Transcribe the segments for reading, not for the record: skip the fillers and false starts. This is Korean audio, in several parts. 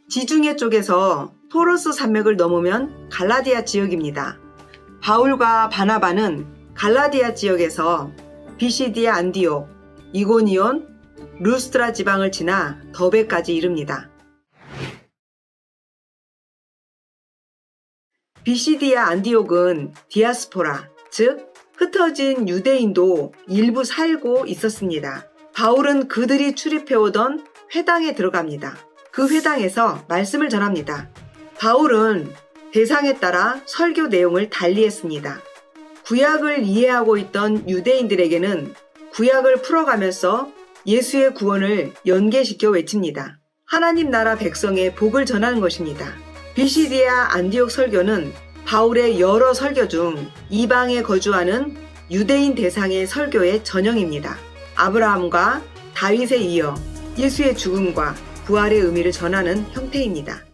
지중해 쪽에서 토로스 산맥을 넘으면 갈라디아 지역입니다. 바울과 바나바는 갈라디아 지역에서 비시디아 안디옥, 이고니온, 루스트라 지방을 지나 더베까지 이릅니다. 비시디아 안디옥은 디아스포라, 즉 흩어진 유대인도 일부 살고 있었습니다. 바울은 그들이 출입해오던 회당에 들어갑니다. 그 회당에서 말씀을 전합니다. 바울은 대상에 따라 설교 내용을 달리했습니다. 구약을 이해하고 있던 유대인들에게는 구약을 풀어가면서 예수의 구원을 연계시켜 외칩니다. 하나님 나라 백성의 복을 전하는 것입니다. 비시디아 안디옥 설교는 바울의 여러 설교 중 이방에 거주하는 유대인 대상의 설교의 전형입니다. 아브라함과 다윗에 이어 예수의 죽음과 부활의 의미를 전하는 형태입니다.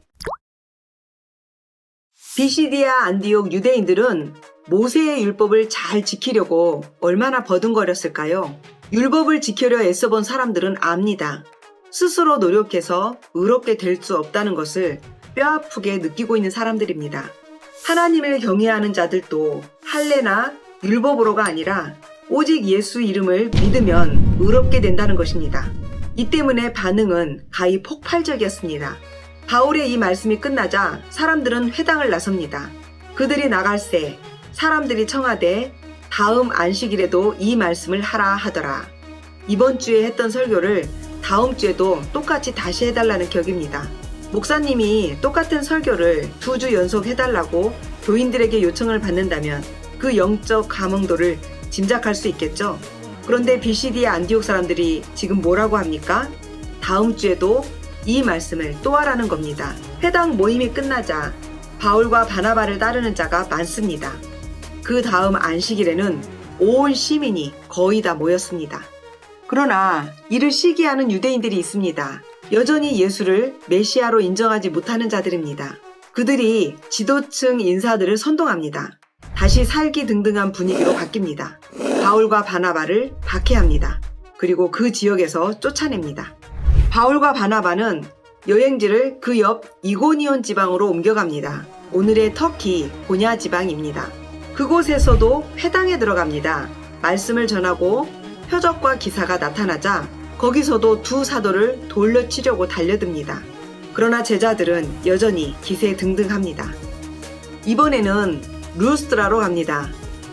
비시디아 안디옥 유대인들은 모세의 율법을 잘 지키려고 얼마나 버둥거렸을까요? 율법을 지키려 애써본 사람들은 압니다. 스스로 노력해서 의롭게 될 수 없다는 것을 뼈아프게 느끼고 있는 사람들입니다. 하나님을 경외하는 자들도 할례나 율법으로가 아니라 오직 예수 이름을 믿으면 의롭게 된다는 것입니다. 이 때문에 반응은 가히 폭발적이었습니다. 바울의 이 말씀이 끝나자 사람들은 회당을 나섭니다. 그들이 나갈새 사람들이 청하되 다음 안식일에도 이 말씀을 하라 하더라. 이번 주에 했던 설교를 다음 주에도 똑같이 다시 해달라는 격입니다. 목사님이 똑같은 설교를 2주 연속 해달라고 교인들에게 요청을 받는다면 그 영적 감흥도를 짐작할 수 있겠죠. 그런데 비시디아 안디옥 사람들이 지금 뭐라고 합니까? 다음 주에도 이 말씀을 또 하라는 겁니다. 회당 모임이 끝나자 바울과 바나바를 따르는 자가 많습니다. 그 다음 안식일에는 온 시민이 거의 다 모였습니다. 그러나 이를 시기하는 유대인들이 있습니다. 여전히 예수를 메시아로 인정하지 못하는 자들입니다. 그들이 지도층 인사들을 선동합니다. 다시 살기등등한 분위기로 바뀝니다. 바울과 바나바를 박해합니다. 그리고 그 지역에서 쫓아냅니다. 바울과 바나바는 여행지를 그 옆 이고니온 지방으로 옮겨갑니다. 오늘의 터키 고냐 지방입니다. 그곳에서도 회당에 들어갑니다. 말씀을 전하고 표적과 기사가 나타나자 거기서도 두 사도를 돌려치려고 달려듭니다. 그러나 제자들은 여전히 기세등등합니다. 이번에는 루스트라로 갑니다.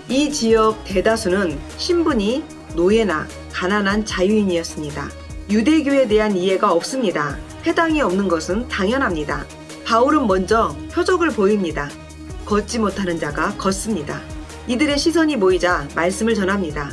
이 지역 대다수는 신분이 노예나 가난한 자유인이었습니다. 유대교에 대한 이해가 없습니다. 회당이 없는 것은 당연합니다. 바울은 먼저 표적을 보입니다. 걷지 못하는 자가 걷습니다. 이들의 시선이 모이자 말씀을 전합니다.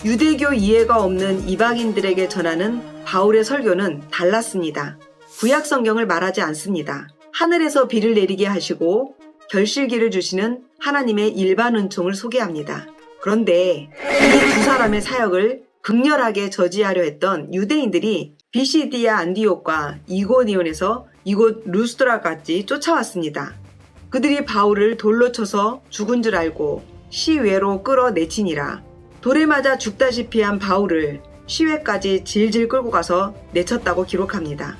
유대교 이해가 없는 이방인들에게 전하는 바울의 설교는 달랐습니다. 구약 성경을 말하지 않습니다. 하늘에서 비를 내리게 하시고 결실기를 주시는 하나님의 일반 은총을 소개합니다. 그런데 이 두 사람의 사역을 극렬하게 저지하려 했던 유대인들이 비시디아 안디옥과 이고니온에서 이곳 루스트라까지 쫓아왔습니다. 그들이 바울을 돌로 쳐서 죽은 줄 알고 시외로 끌어내치니라. 돌에 맞아 죽다시피 한 바울을 시외까지 질질 끌고 가서 내쳤다고 기록합니다.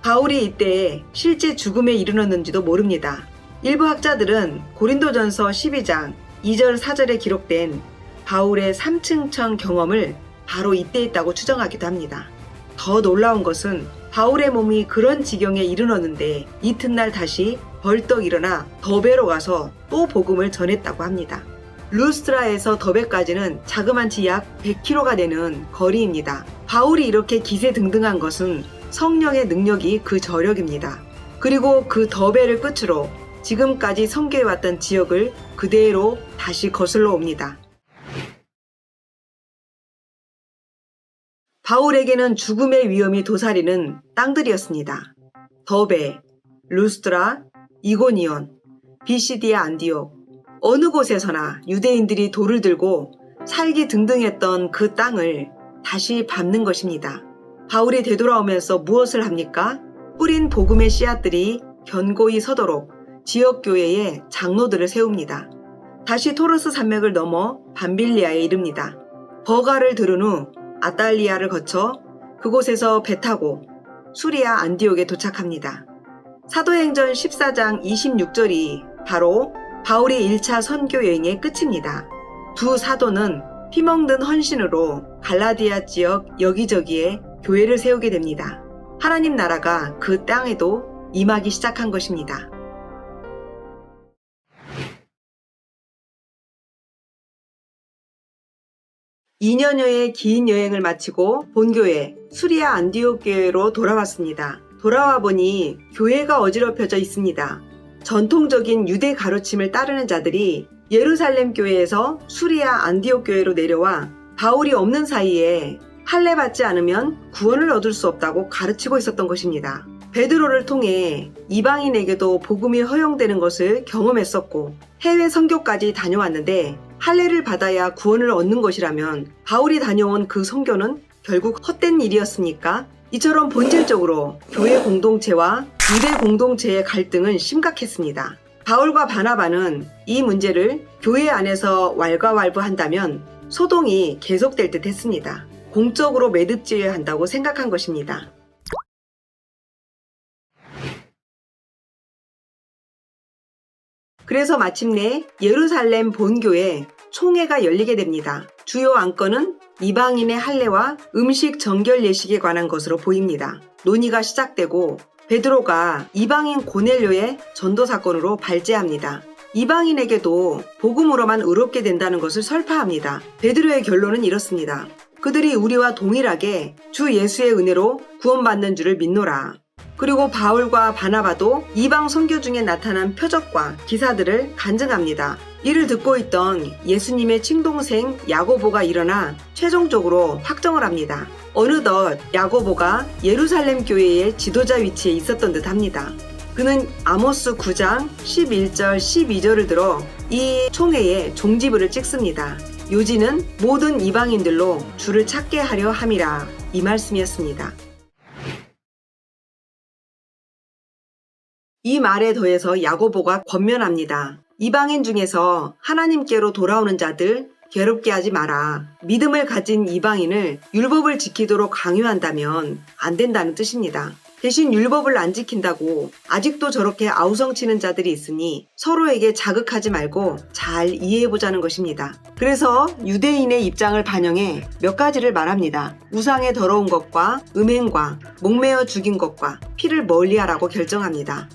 바울이 이때에 실제 죽음에 이르렀는지도 모릅니다. 일부 학자들은 고린도전서 12장 2절 4절에 기록된 바울의 3층천 경험을 바로 이때 있다고 추정하기도 합니다. 더 놀라운 것은 바울의 몸이 그런 지경에 이르렀는데 이튿날 다시 벌떡 일어나 더베로 가서 또 복음을 전했다고 합니다. 루스트라에서 더베까지는 자그만치 약 100km가 되는 거리입니다. 바울이 이렇게 기세등등한 것은 성령의 능력이 그 저력입니다. 그리고 그 더베를 끝으로 지금까지 선교해왔던 지역을 그대로 다시 거슬러 옵니다. 바울에게는 죽음의 위험이 도사리는 땅들이었습니다. 더베, 루스트라, 이고니온, 비시디아 안디옥, 어느 곳에서나 유대인들이 돌을 들고 살기 등등했던 그 땅을 다시 밟는 것입니다. 바울이 되돌아오면서 무엇을 합니까? 뿌린 복음의 씨앗들이 견고히 서도록 지역교회에 장로들을 세웁니다. 다시 토르스 산맥을 넘어 밤빌리아에 이릅니다. 버가를 들은 후 아탈리아를 거쳐 그곳에서 배 타고 수리아 안디옥에 도착합니다. 사도행전 14장 26절이 바로 바울의 1차 선교 여행의 끝입니다. 두 사도는 피먹는 헌신으로 갈라디아 지역 여기저기에 교회를 세우게 됩니다. 하나님 나라가 그 땅에도 임하기 시작한 것입니다. 2년여의 긴 여행을 마치고 본교회 수리아 안디옥 교회로 돌아왔습니다. 돌아와 보니 교회가 어지럽혀져 있습니다. 전통적인 유대 가르침을 따르는 자들이 예루살렘 교회에서 수리아 안디옥 교회로 내려와 바울이 없는 사이에 할례 받지 않으면 구원을 얻을 수 없다고 가르치고 있었던 것입니다. 베드로를 통해 이방인에게도 복음이 허용되는 것을 경험했었고 해외 선교까지 다녀왔는데 할례를 받아야 구원을 얻는 것이라면 바울이 다녀온 그 선교는 결국 헛된 일이었습니까? 이처럼 본질적으로 교회 공동체와 유대 공동체의 갈등은 심각했습니다. 바울과 바나바는 이 문제를 교회 안에서 왈가왈부한다면 소동이 계속될 듯 했습니다. 공적으로 매듭지어야 한다고 생각한 것입니다. 그래서 마침내 예루살렘 본교에 총회가 열리게 됩니다. 주요 안건은 이방인의 할례와 음식 정결 예식에 관한 것으로 보입니다. 논의가 시작되고 베드로가 이방인 고넬료의 전도 사건으로 발제합니다. 이방인에게도 복음으로만 의롭게 된다는 것을 설파합니다. 베드로의 결론은 이렇습니다. 그들이 우리와 동일하게 주 예수의 은혜로 구원받는 줄을 믿노라. 그리고 바울과 바나바도 이방 선교 중에 나타난 표적과 기사들을 간증합니다. 이를 듣고 있던 예수님의 친동생 야고보가 일어나 최종적으로 확정을 합니다. 어느덧 야고보가 예루살렘 교회의 지도자 위치에 있었던 듯 합니다. 그는 아모스 9장 11절 12절을 들어 이 총회에 종지부를 찍습니다. 요지는 모든 이방인들로 주를 찾게 하려 함이라, 이 말씀이었습니다. 이 말에 더해서 야고보가 권면합니다. 이방인 중에서 하나님께로 돌아오는 자들 괴롭게 하지 마라. 믿음을 가진 이방인을 율법을 지키도록 강요한다면 안 된다는 뜻입니다. 대신 율법을 안 지킨다고 아직도 저렇게 아우성치는 자들이 있으니 서로에게 자극하지 말고 잘 이해해보자는 것입니다. 그래서 유대인의 입장을 반영해 몇 가지를 말합니다. 우상의 더러운 것과 음행과 목매어 죽인 것과 피를 멀리하라고 결정합니다.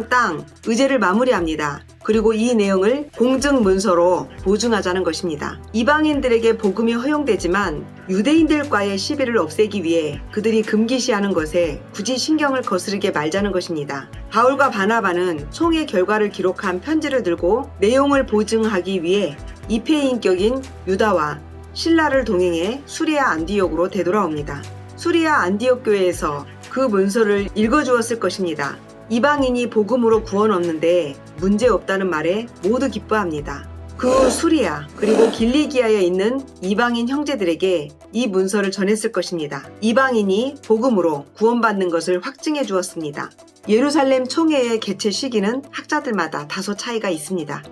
땅 의제를 마무리합니다. 그리고 이 내용을 공증 문서로 보증하자는 것입니다. 이방인들에게 복음이 허용되지만 유대인들과의 시비를 없애기 위해 그들이 금기시하는 것에 굳이 신경을 거스르게 말자는 것입니다. 바울과 바나바는 총회 결과를 기록한 편지를 들고 내용을 보증하기 위해 이폐인격인 유다와 실라를 동행해 수리아 안디옥으로 되돌아옵니다. 수리아 안디옥 교회에서 그 문서를 읽어주었을 것입니다. 이방인이 복음으로 구원 얻는데 문제 없다는 말에 모두 기뻐합니다. 그 수리아 그리고 길리기아에 있는 이방인 형제들에게 이 문서를 전했을 것입니다. 이방인이 복음으로 구원받는 것을 확증해 주었습니다. 예루살렘 총회의 개최 시기는 학자들마다 다소 차이가 있습니다.